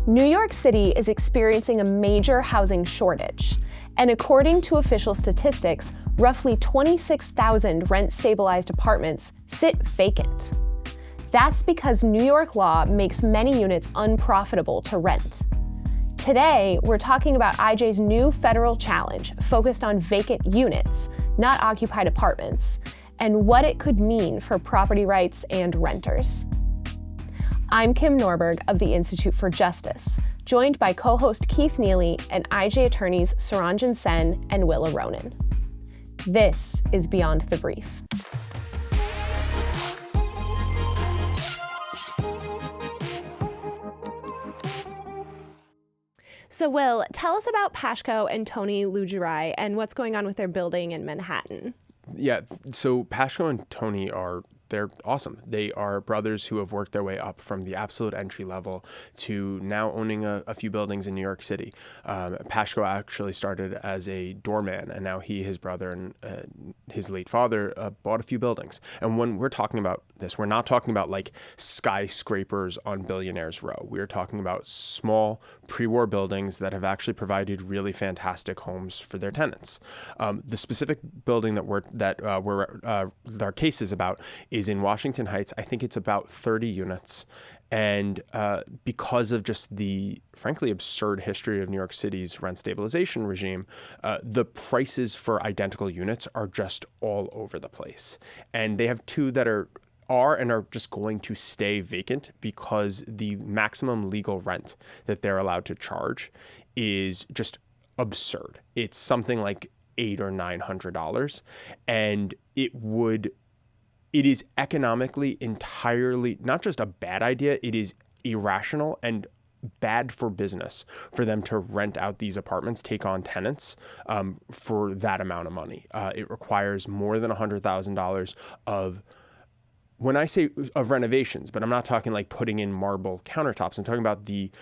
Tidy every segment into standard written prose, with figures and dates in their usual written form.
New York City is experiencing a major housing shortage, and according to official statistics, roughly 26,000 rent-stabilized apartments sit vacant. That's because New York law makes many units unprofitable to rent. Today, we're talking about IJ's new federal challenge focused on vacant units, not occupied apartments, and what it could mean for property rights and renters. I'm Kim Norberg of the Institute for Justice, joined by co-host Keith Neely and IJ attorneys Suranjan Sen and Will Aronin. This is Beyond the Brief. So Will, tell us about Pashco and Tony Lujurai and what's going on with their building in Manhattan. Yeah, so Pashco and Tony they're awesome. They are brothers who have worked their way up from the absolute entry level to now owning a few buildings in New York City. Pashco actually started as a doorman, and now his brother, and his late father bought a few buildings. And when we're talking about this, we're not talking about like skyscrapers on Billionaires Row. We're talking about small pre-war buildings that have actually provided really fantastic homes for their tenants. The specific building that our case is about is in Washington Heights. I think it's about 30 units. And because of just the, frankly, absurd history of New York City's rent stabilization regime, the prices for identical units are just all over the place. And they have two that are just going to stay vacant because the maximum legal rent that they're allowed to charge is just absurd. It's something like $800 or $900, and it is economically entirely not just a bad idea, it is irrational and bad for business for them to rent out these apartments, take on tenants for that amount of money. It requires more than $100,000 when I say of renovations, but I'm not talking like putting in marble countertops. I'm talking about the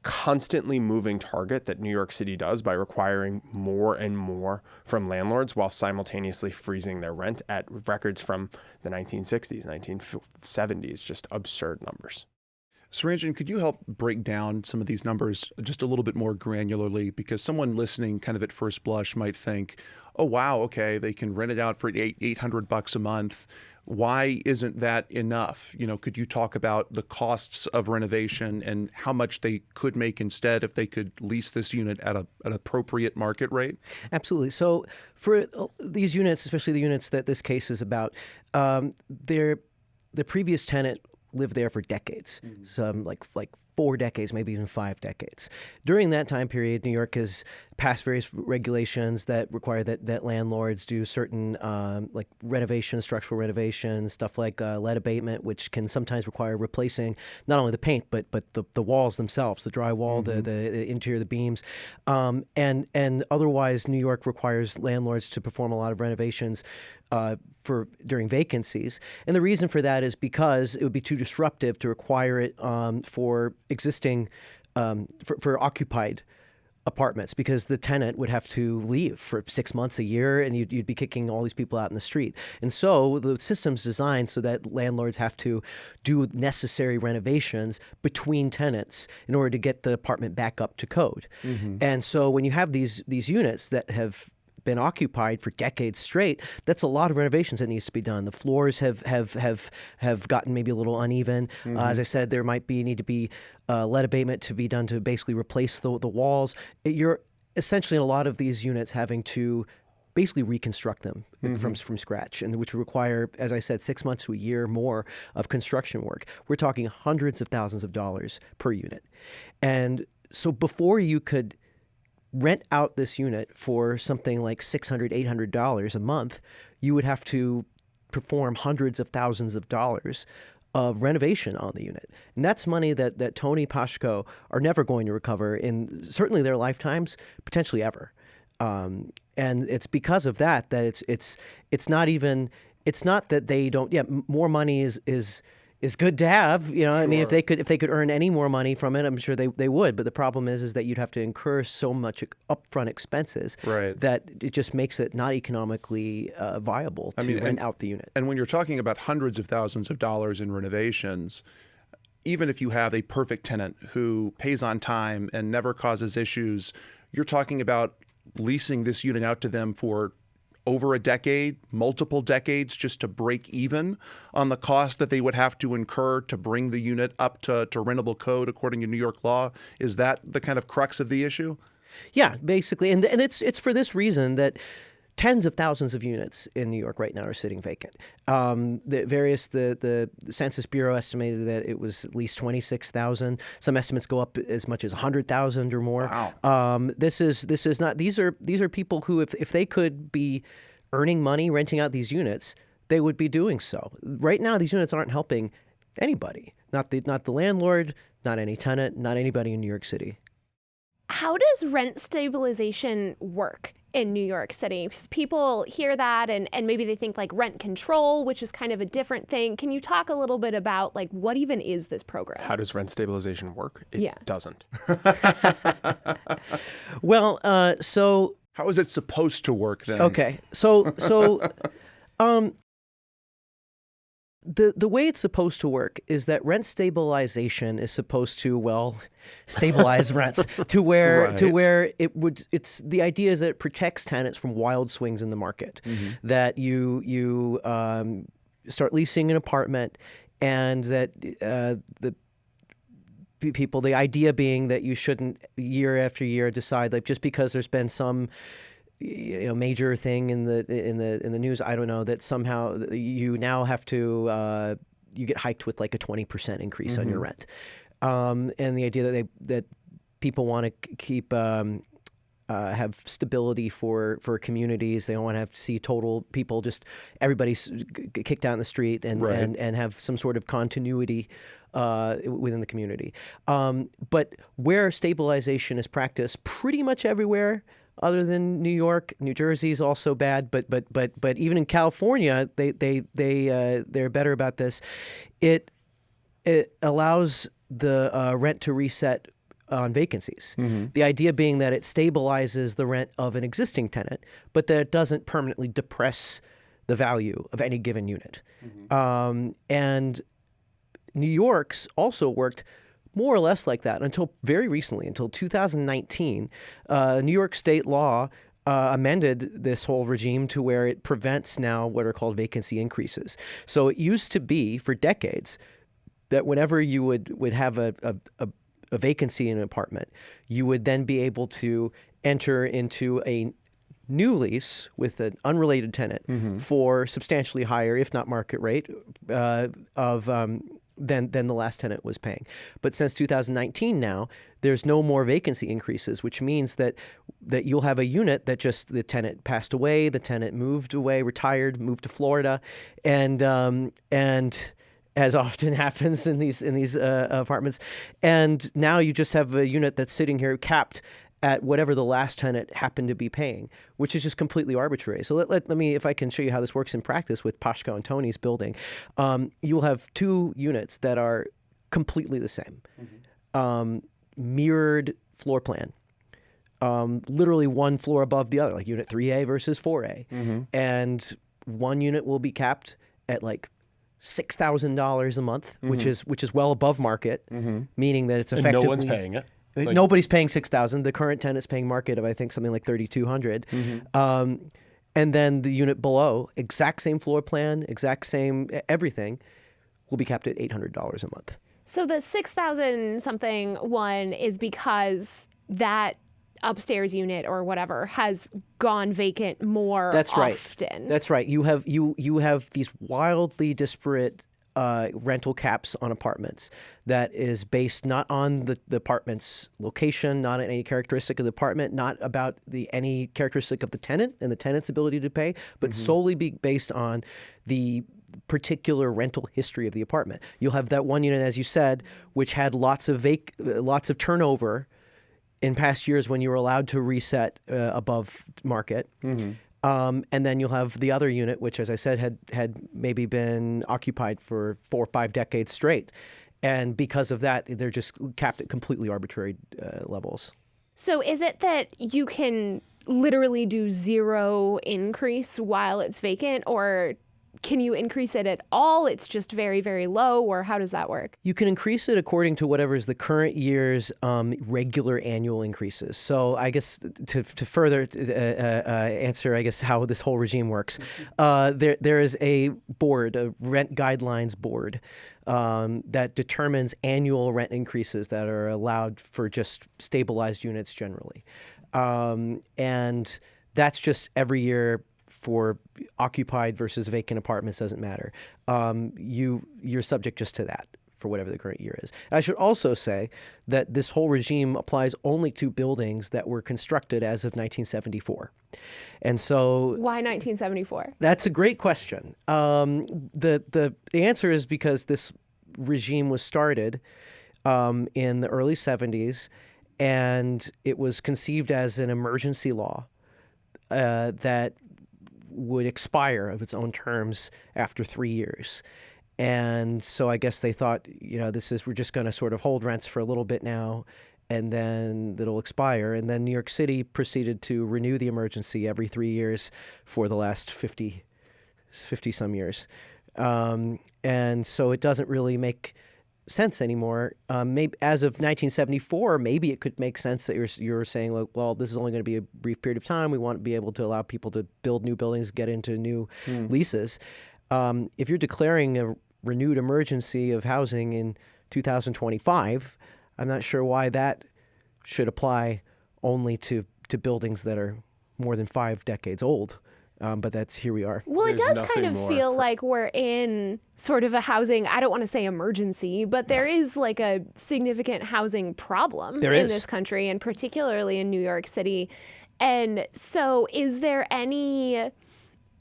constantly moving target that New York City does by requiring more and more from landlords while simultaneously freezing their rent at records from the 1960s, 1970s, just absurd numbers. Suranjan, could you help break down some of these numbers just a little bit more granularly? Because someone listening kind of at first blush might think, oh, wow, okay, they can rent it out for $800 a month. Why isn't that enough? Could you talk about the costs of renovation and how much they could make instead if they could lease this unit at an appropriate market rate? Absolutely. So for these units, especially the units that this case is about, the previous tenant lived there for decades, some like 4 decades, maybe even 5 decades. During that time period, New York has passed various regulations that require that landlords do certain like renovation, structural renovation, stuff like lead abatement, which can sometimes require replacing not only the paint but the walls themselves, the drywall, the interior, the beams, and otherwise New York requires landlords to perform a lot of renovations during vacancies. And the reason for that is because it would be too disruptive to require it for existing, for occupied apartments, because the tenant would have to leave for 6 months, a year, and you'd be kicking all these people out in the street. And so the system's designed so that landlords have to do necessary renovations between tenants in order to get the apartment back up to code. And so when you have these units that have been occupied for decades straight, that's a lot of renovations that needs to be done. The floors have gotten maybe a little uneven. As I said, there might need to be lead abatement to be done to basically replace the walls. You're essentially in a lot of these units having to basically reconstruct them from scratch, and which require, as I said, 6 months to a year more of construction work. We're talking hundreds of thousands of dollars per unit. And so before you could rent out this unit for something like $600, $800 a month, you would have to perform hundreds of thousands of dollars of renovation on the unit. And that's money that Tony Pashco are never going to recover in certainly their lifetimes, potentially ever. And it's because of that it's not that they don't. Yeah, more money is good to have. Sure. I mean, if they could earn any more money from it, I'm sure they would. But the problem is that you'd have to incur so much upfront expenses that it just makes it not economically viable to rent out the unit. And when you're talking about hundreds of thousands of dollars in renovations, even if you have a perfect tenant who pays on time and never causes issues, you're talking about leasing this unit out to them for over a decade, multiple decades, just to break even on the cost that they would have to incur to bring the unit up to rentable code according to New York law. Is that the kind of crux of the issue? Yeah, basically. And it's for this reason that tens of thousands of units in New York right now are sitting vacant. The Census Bureau estimated that it was at least 26,000. Some estimates go up as much as 100,000 or more. Wow. This is not. These are people who, if they could be earning money renting out these units, they would be doing so. Right now, these units aren't helping anybody. Not the landlord, not any tenant, not anybody in New York City. How does rent stabilization work in New York City? Because people hear that and maybe they think like rent control, which is kind of a different thing. Can you talk a little bit about like what even is this program? How does rent stabilization work? It doesn't. Well, so how is it supposed to work then? Okay, so the way it's supposed to work is that rent stabilization is supposed to, stabilize rents to where it's the idea is that it protects tenants from wild swings in the market. Mm-hmm. That you start leasing an apartment, and that the idea being that you shouldn't year after year decide, like, just because there's been some major thing in the news, I don't know, that somehow you now have to you get hiked with like a 20% increase on your rent, and the idea that people want to keep have stability for communities. They don't want to have to see total people just everybody's kicked out in the street and have some sort of continuity within the community. But where stabilization is practiced pretty much everywhere other than New York, New Jersey is also bad, but even in California, they're better about this. It allows the rent to reset on vacancies. Mm-hmm. The idea being that it stabilizes the rent of an existing tenant, but that it doesn't permanently depress the value of any given unit. Mm-hmm. And New York's also worked more or less like that until very recently, until 2019. New York state law amended this whole regime to where it prevents now what are called vacancy increases. So it used to be for decades that whenever you would have a vacancy in an apartment, you would then be able to enter into a new lease with an unrelated tenant for substantially higher, if not market rate, than the last tenant was paying. But since 2019 now, there's no more vacancy increases, which means that you'll have a unit that just the tenant passed away, the tenant moved away, retired, moved to Florida, and as often happens in these apartments, and now you just have a unit that's sitting here capped at whatever the last tenant happened to be paying, which is just completely arbitrary. So let me, if I can show you how this works in practice with Pashco and Tony's building, you'll have two units that are completely the same, mirrored floor plan, literally one floor above the other, like unit 3A versus 4A, and one unit will be capped at like $6,000 a month, which is well above market, meaning that it's effectively and no one's paying it. Nobody's paying $6,000. The current tenant's paying market of, I think, something like $3,200. And then the unit below, exact same floor plan, exact same everything, will be capped at $800 a month. So the 6,000 something one is because that upstairs unit or whatever has gone vacant more often. That's right. You have these wildly disparate rental caps on apartments that is based not on the apartment's location, not on any characteristic of the apartment, not about any characteristic of the tenant and the tenant's ability to pay, but solely based on the particular rental history of the apartment. You'll have that one unit, as you said, which had lots of turnover in past years when you were allowed to reset above market. And then you'll have the other unit, which, as I said, had maybe been occupied for 4 or 5 decades straight. And because of that, they're just capped at completely arbitrary levels. So is it that you can literally do zero increase while it's vacant, or can you increase it at all? It's just very, very low, or how does that work? You can increase it according to whatever is the current year's regular annual increases. So I guess to further answer, I guess, how this whole regime works, there is a board, a rent guidelines board, that determines annual rent increases that are allowed for just stabilized units generally. And that's just every year for occupied versus vacant apartments, doesn't matter. You're subject just to that for whatever the current year is. I should also say that this whole regime applies only to buildings that were constructed as of 1974. And so... Why 1974? That's a great question. The answer is because this regime was started in the early 70s, and it was conceived as an emergency law that would expire of its own terms after 3 years. And so I guess they thought, we're just going to sort of hold rents for a little bit now, and then it'll expire. And then New York City proceeded to renew the emergency every 3 years for the last 50 some years. And so it doesn't really make sense anymore. Maybe as of 1974, maybe it could make sense that you're saying, like, well, this is only going to be a brief period of time. We want to be able to allow people to build new buildings, get into new leases. If you're declaring a renewed emergency of housing in 2025, I'm not sure why that should apply only to buildings that are more than 5 decades old. But here we are. Well, it There's does kind of feel like we're in sort of a housing, I don't want to say emergency, but there is like a significant housing problem in this country, and particularly in New York City. And so is there any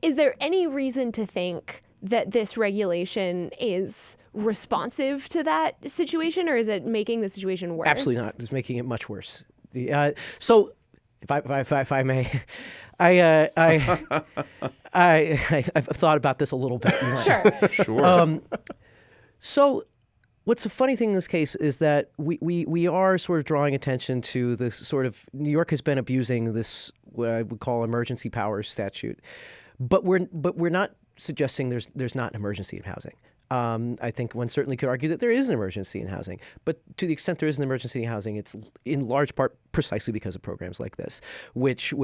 reason to think that this regulation is responsive to that situation, or is it making the situation worse? Absolutely not. It's making it much worse. So if I may... I've thought about this a little bit. Sure. So what's a funny thing in this case is that we are sort of drawing attention to this sort of, New York has been abusing this, what I would call emergency powers statute, but we're not suggesting there's not an emergency in housing. I think one certainly could argue that there is an emergency in housing, but to the extent there is an emergency in housing, it's in large part precisely because of programs like this, which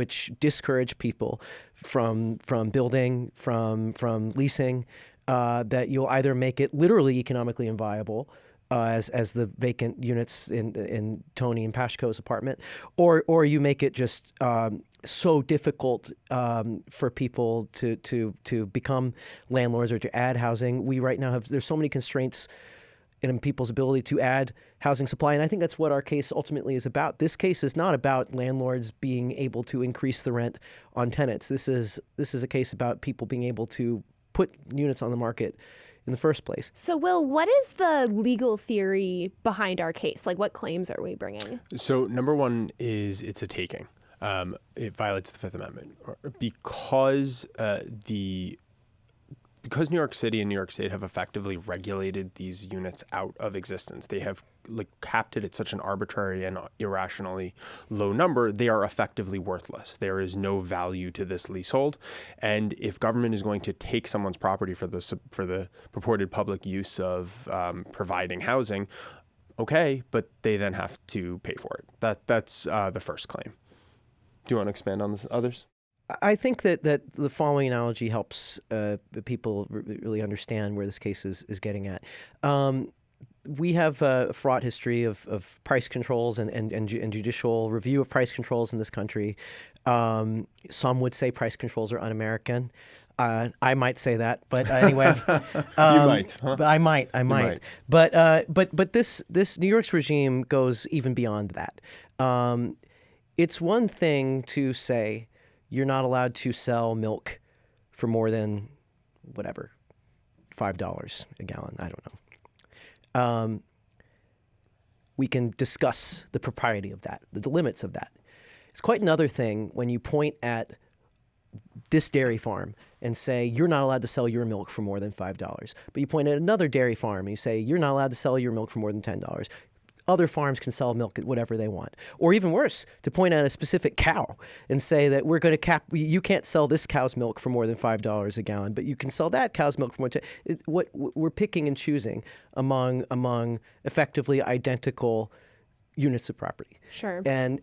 discourage people from building, from leasing, that you'll either make it literally economically inviolable, as the vacant units in Tony and Pashco's apartment, or you make it just so difficult for people to become landlords or to add housing. We right now there's so many constraints in people's ability to add housing supply, and I think that's what our case ultimately is about. This case is not about landlords being able to increase the rent on tenants. This is a case about people being able to put units on the market in the first place. So, Will, what is the legal theory behind our case? Like, what claims are we bringing? So, number one is it's a taking. It violates the Fifth Amendment because New York City and New York State have effectively regulated these units out of existence. They have capped it at such an arbitrary and irrationally low number. They are effectively worthless. There is no value to this leasehold, and if government is going to take someone's property for the purported public use of providing housing, okay, but they then have to pay for it. That's the first claim. Do you want to expand on this, others? I think that the following analogy helps people really understand where this case is getting at. We have a fraught history of price controls and judicial review of price controls in this country. Some would say price controls are un-American. I might say that, but anyway, you might. Huh? I might. But this New York's regime goes even beyond that. It's one thing to say you're not allowed to sell milk for more than whatever, $5 a gallon. I don't know. We can discuss the propriety of that, the limits of that. It's quite another thing when you point at this dairy farm and say you're not allowed to sell your milk for more than $5. But you point at another dairy farm and you say you're not allowed to sell your milk for more than $10. other farms can sell milk at whatever they want. Or even worse, to point out a specific cow and say that we're going to cap, you can't sell this cow's milk for more than $5 a gallon, but you can sell that cow's milk for more. What we're picking and choosing among effectively identical units of property. Sure. And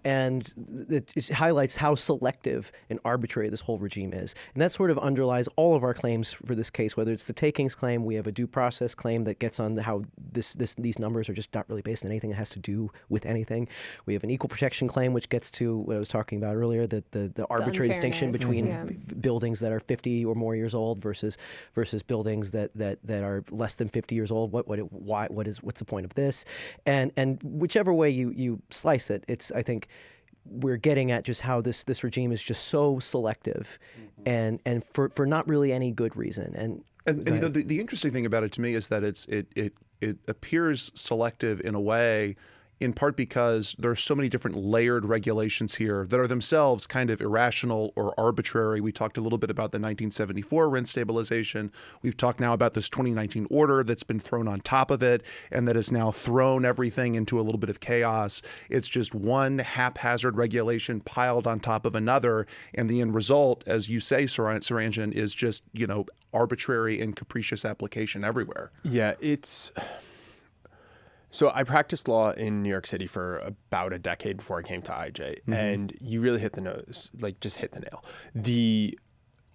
it highlights how selective and arbitrary this whole regime is. And that sort of underlies all of our claims for this case, whether it's the takings claim, we have a due process claim that gets on how these numbers are just not really based on anything that has to do with anything. We have an equal protection claim, which gets to what I was talking about earlier, that the arbitrary distinction between buildings that are 50 or more years old versus buildings that are less than 50 years old. What's the point of this? And whichever way you slice it, I think we're getting at just how this regime is just so selective, and for not really any good reason. And you know, the interesting thing about it to me is that it appears selective in a way, in part because there are so many different layered regulations here that are themselves kind of irrational or arbitrary. We talked a little bit about the 1974 rent stabilization. We've talked now about this 2019 order that's been thrown on top of it and that has now thrown everything into a little bit of chaos. It's just one haphazard regulation piled on top of another. And the end result, as you say, Suranjan, is just, you know, arbitrary and capricious application everywhere. Yeah, So I practiced law in New York City for about a decade before I came to IJ, and you really hit the nose, like just hit the nail.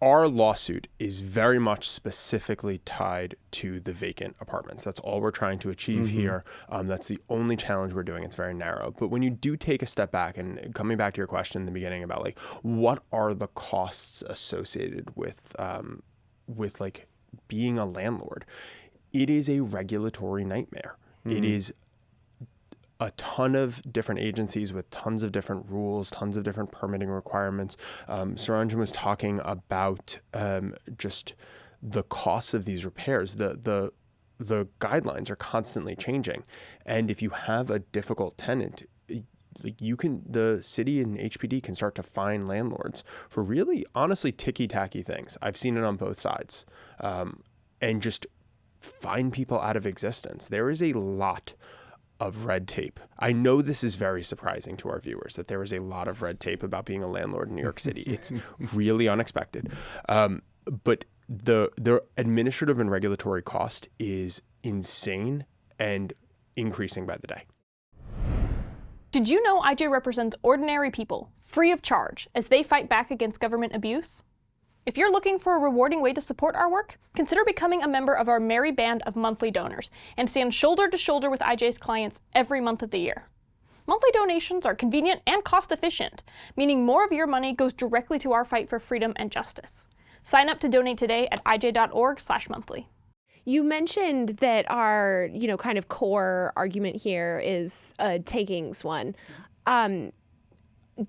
Our lawsuit is very much specifically tied to the vacant apartments. That's all we're trying to achieve here. That's the only challenge we're doing. It's very narrow. But when you do take a step back, and coming back to your question in the beginning about like what are the costs associated with like being a landlord, it is a regulatory nightmare. It is a ton of different agencies with tons of different rules, tons of different permitting requirements. Suranjan was talking about just the costs of these repairs. The guidelines are constantly changing, and if you have a difficult tenant, the city and HPD can start to fine landlords for really, honestly, ticky-tacky things. I've seen it on both sides, and just fine people out of existence. There is a lot of red tape. I know this is very surprising to our viewers that there is a lot of red tape about being a landlord in New York City. It's really unexpected. But the administrative and regulatory cost is insane and increasing by the day. Did you know IJ represents ordinary people, free of charge, as they fight back against government abuse? If you're looking for a rewarding way to support our work, consider becoming a member of our merry band of monthly donors and stand shoulder to shoulder with IJ's clients every month of the year. Monthly donations are convenient and cost efficient, meaning more of your money goes directly to our fight for freedom and justice. Sign up to donate today at ij.org/monthly. You mentioned that our, kind of core argument here is a takings one.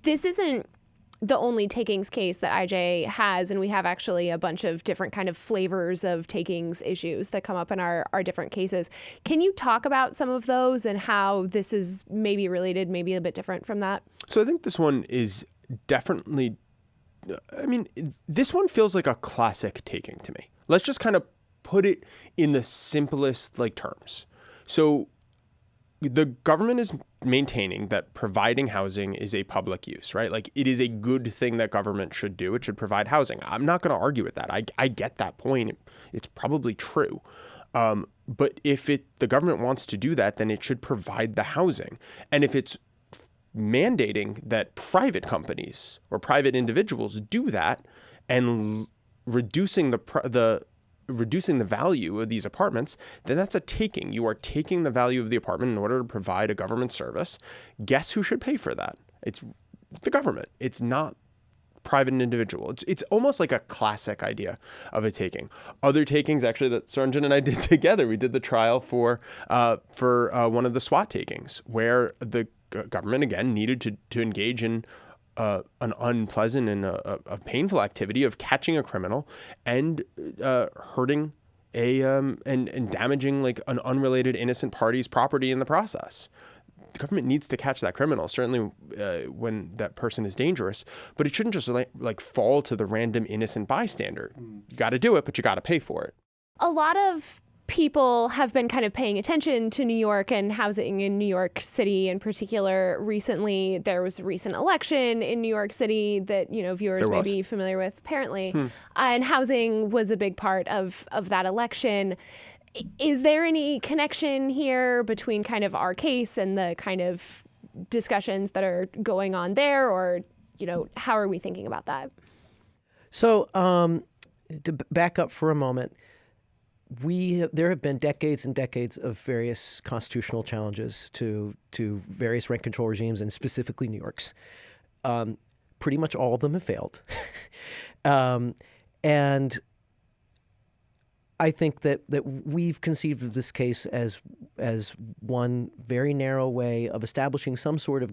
This isn't the only takings case that IJ has, and we have actually a bunch of different kind of flavors of takings issues that come up in our different cases. Can you talk about some of those and how this is maybe related, maybe a bit different from that? So I think this one is definitely, this one feels like a classic taking to me. Let's just kind of put it in the simplest terms. So the government is maintaining that providing housing is a public use, right? Like, it is a good thing that government should do. It should provide housing. I'm not going to argue with that. I get that point. It's probably true. But if the government wants to do that, then it should provide the housing. And if it's mandating that private companies or private individuals do that and reducing the value of these apartments, then that's a taking. You are taking the value of the apartment in order to provide a government service. Guess who should pay for that? It's the government. It's not private and individual. It's almost like a classic idea of a taking. Other takings, actually, that Suranjan and I did together, we did the trial for one of the SWAT takings, where the government, again, needed to engage in an unpleasant and a painful activity of catching a criminal and hurting and damaging an unrelated innocent party's property in the process. The government needs to catch that criminal, certainly when that person is dangerous, but it shouldn't just fall to the random innocent bystander. You got to do it, but you got to pay for it. A lot of people have been kind of paying attention to New York and housing in New York City in particular recently. There was a recent election in New York City that, viewers may be familiar with, apparently. And housing was a big part of that election. Is there any connection here between kind of our case and the kind of discussions that are going on there? Or, how are we thinking about that? So to back up for a moment, there have been decades and decades of various constitutional challenges to various rent control regimes, and specifically New York's. Pretty much all of them have failed. And I think that we've conceived of this case as one very narrow way of establishing some sort of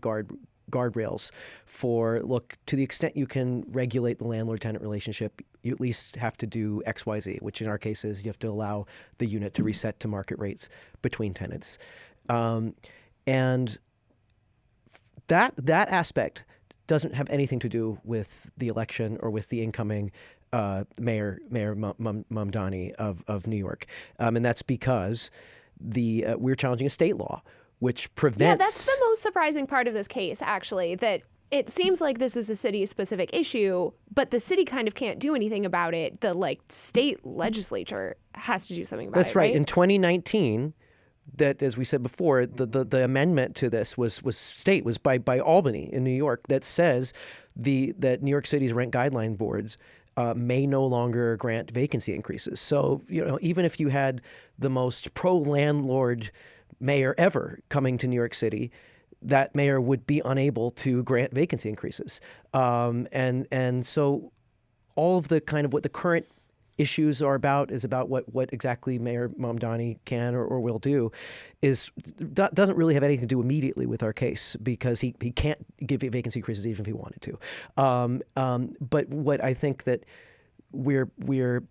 guardrails for, look, to the extent you can regulate the landlord-tenant relationship, you at least have to do X, Y, Z, which in our case is you have to allow the unit to reset to market rates between tenants. And that aspect doesn't have anything to do with the election or with the incoming Mayor Mamdani of New York. And that's because we're challenging a state law, which prevents... Yeah, that's the most surprising part of this case, actually, that it seems like this is a city-specific issue, but the city kind of can't do anything about it. The state legislature has to do something about it. That's right. In 2019, that, as we said before, the amendment to this was by Albany in New York that says that New York City's rent guideline boards may no longer grant vacancy increases. So even if you had the most pro-landlord mayor ever coming to New York City, that mayor would be unable to grant vacancy increases. And so all of the kind of what the current issues are about is about what exactly Mayor Mamdani can or will do doesn't really have anything to do immediately with our case, because he can't give vacancy increases even if he wanted to. But what I think that we're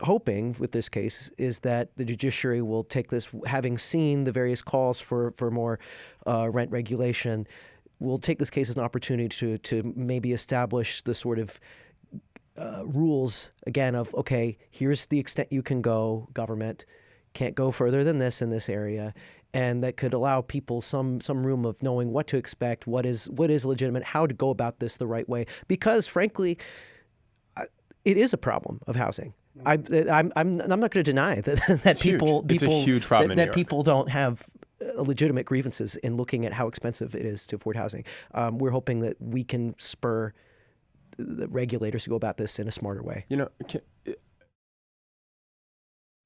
hoping with this case is that the judiciary will take this, having seen the various calls for more rent regulation, will take this case as an opportunity to maybe establish the sort of rules again of, okay, here's the extent you can go, government can't go further than this in this area, and that could allow people some room of knowing what to expect, what is legitimate, how to go about this the right way, because frankly it is a problem of housing. I'm not going to deny that people it's a huge problem that people don't have legitimate grievances in looking at how expensive it is to afford housing. We're hoping that we can spur the regulators to go about this in a smarter way.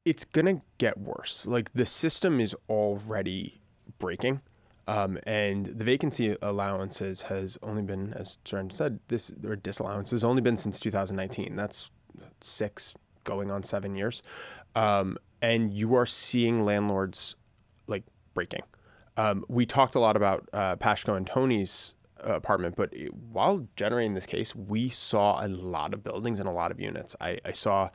It's going to get worse. The system is already breaking. And the vacancy allowances has only been, as Suranjan said, or disallowance has only been since 2019. That's 6 going on 7 years. And you are seeing landlords breaking. We talked a lot about Pashco and Tony's apartment, but while generating this case, we saw a lot of buildings and a lot of units. I saw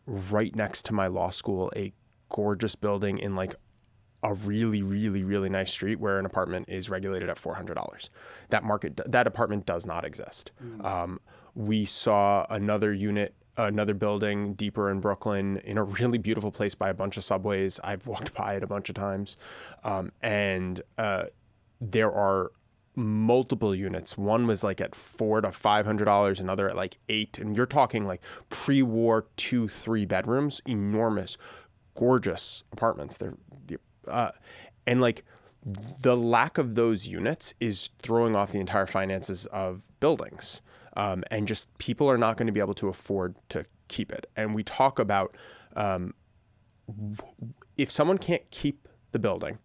right next to my law school a gorgeous building in a really, really, really nice street where an apartment is regulated at $400. That apartment does not exist. We saw another building deeper in Brooklyn in a really beautiful place by a bunch of subways. I've walked by it a bunch of times. And there are multiple units. One was at $400 to $500, another at $800. And you're talking pre-war 2-3 bedrooms, enormous, gorgeous apartments. And the lack of those units is throwing off the entire finances of buildings. And just people are not going to be able to afford to keep it. And we talk about if someone can't keep the building,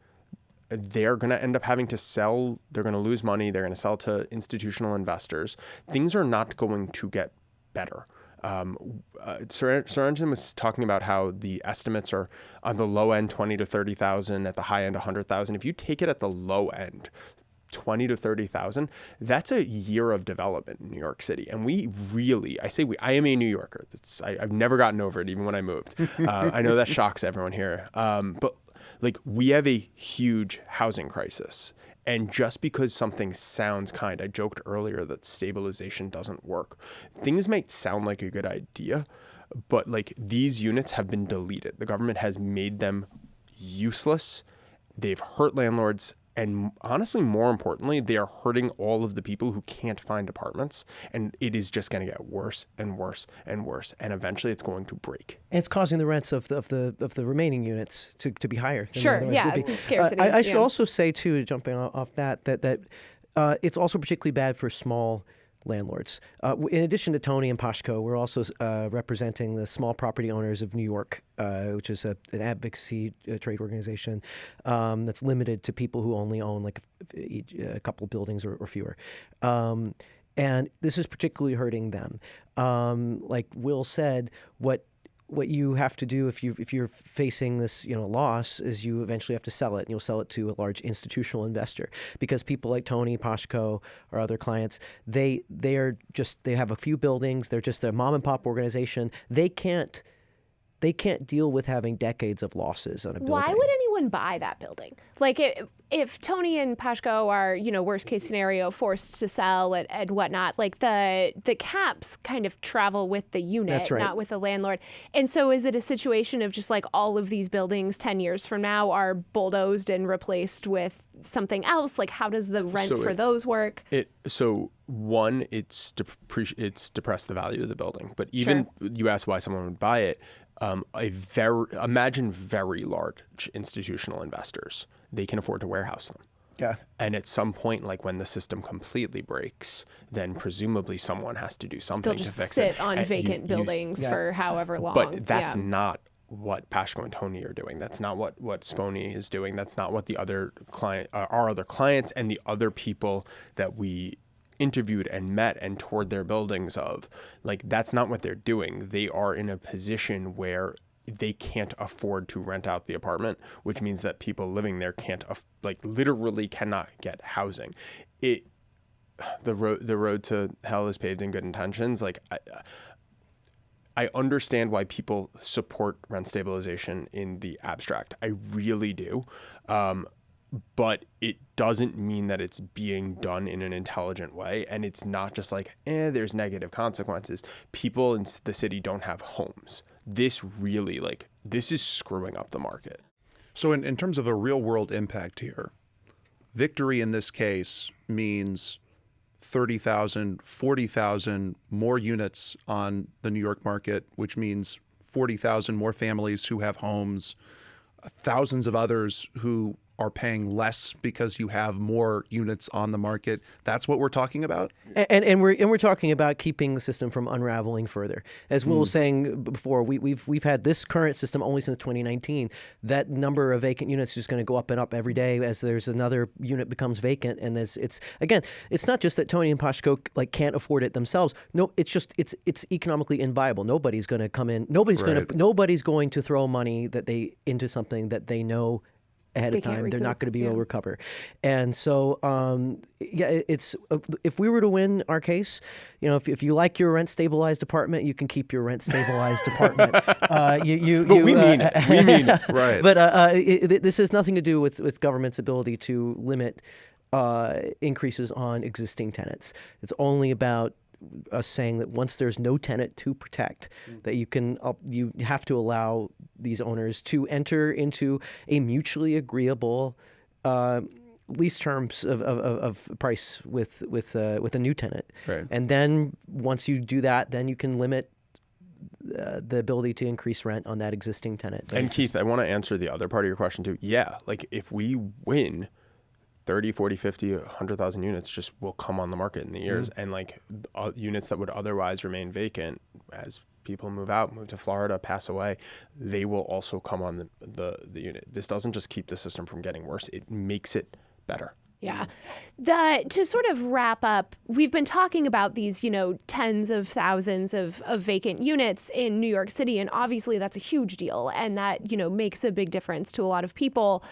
they're going to end up having to sell. They're going to lose money. They're going to sell to institutional investors. Things are not going to get better. Suranjan was talking about how the estimates are on the low end 20 to 30,000, at the high end 100,000. If you take it at the low end, 20 to 30,000, that's a year of development in New York City. And I am a New Yorker. I've never gotten over it, even when I moved. I know that shocks everyone here. But we have a huge housing crisis. And just because something sounds I joked earlier that stabilization doesn't work. Things might sound like a good idea, but like these units have been deleted. The government has made them useless. They've hurt landlords. And honestly, more importantly, they are hurting all of the people who can't find apartments. And it is just going to get worse and worse and worse. And eventually it's going to break. And it's causing the rents of the remaining units to be higher than Sure, they otherwise yeah, would be. scarcity. I should also say, too, jumping off that it's also particularly bad for small landlords. In addition to Tony and Pashco, we're also representing the small property owners of New York, which is an advocacy trade organization that's limited to people who only own like a couple buildings or fewer. And this is particularly hurting them. Like Will said, what you have to do if you're facing this loss is you eventually have to sell it, and you'll sell it to a large institutional investor, because people like Tony, Pashco, or other clients, they have a few buildings, they're just a mom and pop organization. They can't deal with having decades of losses on a building. Why would anyone buy that building? Like if Tony and Pashco are, worst case scenario, forced to sell and whatnot, like the caps kind of travel with the unit, That's right. not with the landlord. And so is it a situation of just like all of these buildings 10 years from now are bulldozed and replaced with something else? Like how does the rent for those work? It's depressed the value of the building. But even you asked why someone would buy it. Imagine very large institutional investors. They can afford to warehouse them. Yeah. And at some point, like when the system completely breaks, then presumably someone has to do something They'll to just fix sit it. on And vacant buildings for however long. But that's not what Pashco and Tony are doing. That's not what Spony is doing. That's not what the other our other clients and the other people that we interviewed and met and toured their buildings of. Like, that's not what they're doing. They are in a position where they can't afford to rent out the apartment, which means that people living there literally cannot get housing. The road to hell is paved in good intentions. Like, I understand why people support rent stabilization in the abstract. I really do. But it doesn't mean that it's being done in an intelligent way. And it's not just like, there's negative consequences. People in the city don't have homes. This really, this is screwing up the market. So in terms of a real world impact here, victory in this case means 30,000, 40,000 more units on the New York market, which means 40,000 more families who have homes, thousands of others who are paying less because you have more units on the market. That's what we're talking about? And we're talking about keeping the system from unraveling further. As Will was saying before, we've had this current system only since 2019. That number of vacant units is just going to go up and up every day as there's another unit becomes vacant. And it's not just that Tony and Pashco can't afford it themselves. No, it's it's economically inviable. Nobody's going to come in. Nobody's going to throw money into something that they know ahead of time they're not going to be able to recover. And so it's if we were to win our case, if you like your rent stabilized apartment, you can keep your rent stabilized apartment. We mean it. Right. But this has nothing to do with government's ability to limit increases on existing tenants. It's only about us saying that once there's no tenant to protect, that you have to allow these owners to enter into a mutually agreeable lease terms of price with a new tenant. Right. And then once you do that, then you can limit the ability to increase rent on that existing tenant. And Keith, I want to answer the other part of your question too. Yeah, if we win, 30, 40, 50, 100,000 units just will come on the market in the years. And units that would otherwise remain vacant as people move to Florida, pass away, they will also come on the unit. This doesn't just keep the system from getting worse. It makes it better. Yeah. To sort of wrap up, we've been talking about these, tens of thousands of vacant units in New York City. And obviously that's a huge deal. And that, makes a big difference to a lot of people.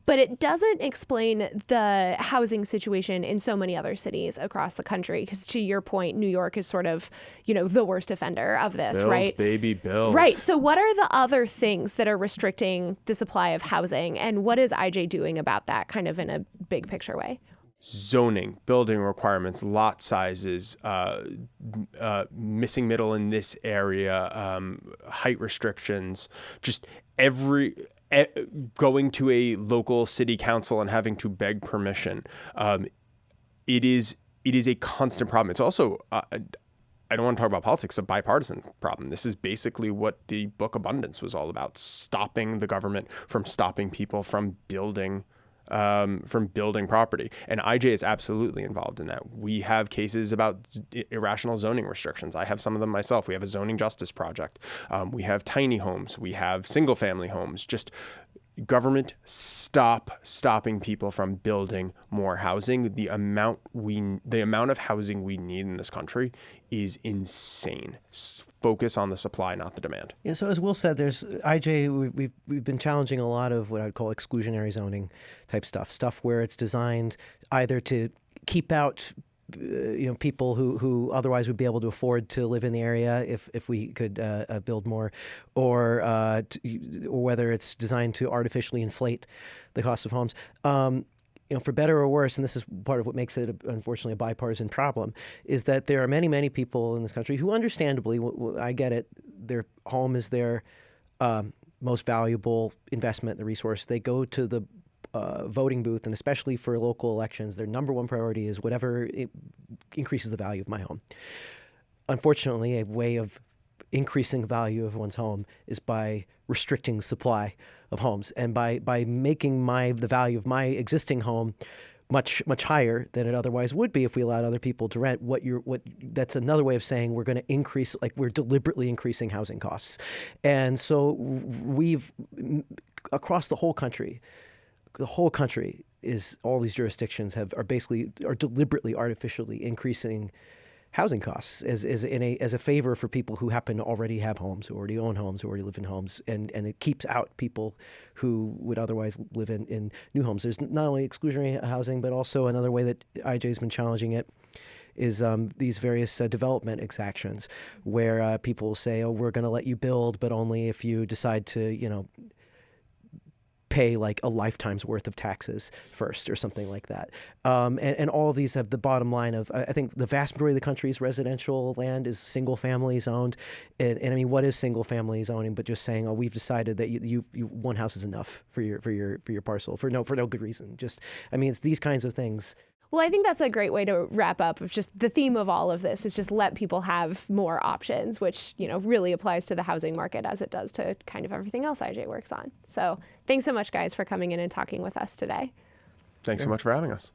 But it doesn't explain the housing situation in so many other cities across the country. Because to your point, New York is sort of, the worst offender of this, right? Baby, build. Right. So what are the other things that are restricting the supply of housing? And what is IJ doing about that kind of in a big picture way? zoning, building requirements, lot sizes, missing middle in this area, height restrictions, just going to a local city council and having to beg permission. It is a constant problem. It's also, I don't want to talk about politics, a bipartisan problem. This is basically what the book Abundance was all about, stopping the government from stopping people from building property. And IJ is absolutely involved in that. We have cases about irrational zoning restrictions. I have some of them myself. We have a zoning justice project. We have tiny homes. We have single family homes. Just government, stopping people from building more housing. The amount of housing we need in this country is insane. Focus on the supply, not the demand. Yeah. So as Will said, there's IJ. We've been challenging a lot of what I'd call exclusionary zoning type stuff where it's designed either to keep out people who otherwise would be able to afford to live in the area if we could build more, or whether it's designed to artificially inflate the cost of homes. For better or worse, and this is part of what makes it, unfortunately, a bipartisan problem, is that there are many, many people in this country who, understandably, I get it, their home is their most valuable investment, the resource. They go to the voting booth, and especially for local elections, their number one priority is whatever increases the value of my home. Unfortunately, a way of increasing the value of one's home is by restricting the supply of homes, and by making the value of my existing home much higher than it otherwise would be if we allowed other people to rent. That's another way of saying we're going to increase, we're deliberately increasing housing costs. And so we've, across the whole country, is all these jurisdictions are deliberately artificially increasing housing costs as a favor for people who happen to already have homes, who already own homes, who already live in homes, and it keeps out people who would otherwise live in new homes. There's not only exclusionary housing, but also another way that IJ's been challenging it is these various development exactions, where people will say, "Oh, we're going to let you build, but only if you decide to, pay like a lifetime's worth of taxes first," or something like that. And all of these have the bottom line of, I think the vast majority of the country's residential land is single family zoned. And I mean, what is single family zoning but just saying, oh, we've decided that you one house is enough for your parcel for no good reason. It's these kinds of things. Well, I think that's a great way to wrap up of just the theme of all of this is just let people have more options, which, really applies to the housing market as it does to kind of everything else IJ works on. So thanks so much, guys, for coming in and talking with us today. Thanks so much for having us.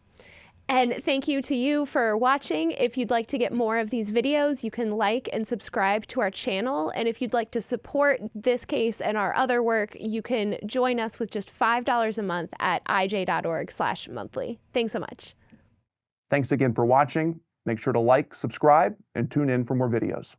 And thank you to you for watching. If you'd like to get more of these videos, you can like and subscribe to our channel. And if you'd like to support this case and our other work, you can join us with just $5 a month at ij.org/monthly. Thanks so much. Thanks again for watching. Make sure to like, subscribe, and tune in for more videos.